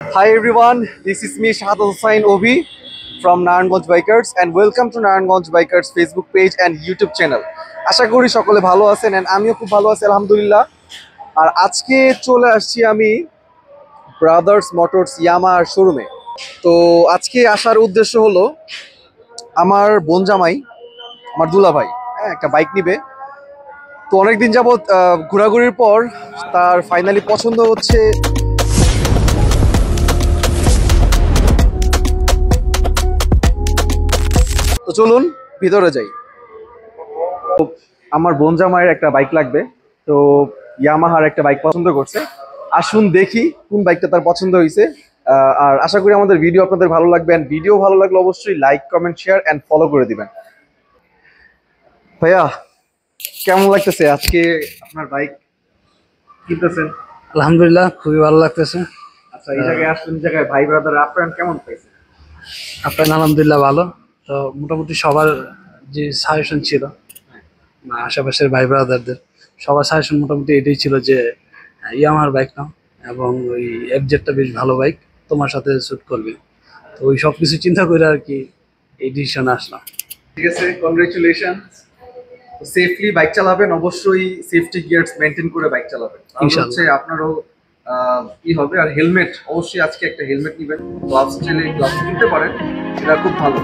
Hi everyone, this is me Shahad Hussain Obi from Naranganj Bikers and welcome to Naranganj Bikers Facebook page and YouTube channel. আশা করি সকলে ভালো আছেন and আমিও খুব ভালো আছি আলহামদুলিল্লাহ। আর আজকে চলে আসছি আমি ব্রাদার্স মোটরস ইয়ামাহার শোরুমে। তো আজকে আসার উদ্দেশ্য হলো আমার বোন জামাই, আমার দুলাভাই একটা বাইক নিবে। তো অনেকদিন যাবত ঘোরাঘুরির পর তার ফাইনালি পছন্দ হচ্ছে। তো চলুন ভিতরে যাই। তো আমার বোন জামাইয়ের একটা বাইক লাগবে, তো ইয়ামাহার একটা বাইক পছন্দ করছে। আসুন দেখি কোন বাইকটা তার পছন্দ হয়েছে। আর আশা করি আমাদের ভিডিও আপনাদের ভালো লাগবে, এন্ড ভিডিও ভালো লাগলে অবশ্যই like, comment, share and follow করে দিবেন। ভাইয়া কেমন লাগতেছে আজকে আপনার বাইক কিনতেছেন? আলহামদুলিল্লাহ, খুবই ভালো লাগতেছে। আচ্ছা, এই জায়গায় আসলেন, এই জায়গায় ভাই ব্রাদার আপ্যায়ন কেমন পাইছেন? আপনার আলহামদুলিল্লাহ ভালো। তো মোটামুটি সবার যে সাজেশন ছিল, আশেপাশের ভাই ব্রাদারদের সবার সাজেশন মোটামুটি এটাই ছিল যে ইয়ামাহার বাইক নাও, এবং ওই এফজেডটা বেশ ভালো বাইক, তোমার সাথে স্যুট করবে। তো ওই সব কিছু চিন্তা করে আর কি এই ডিসিশনে আসলাম। ঠিক আছে, কনগ্রাচুলেশন। সেফলি বাইক চালাবেন, অবশ্যই সেফটি গিয়ারস মেনটেন করে বাইক চালাবেন, হচ্ছে আপনারও কি হবে। আর হেলমেট অবশ্যই আজকে একটা হেলমেট নেবেন, গ্লাভস চাইলে গ্লাভস কিনতে পারেন, এটা খুব ভালো।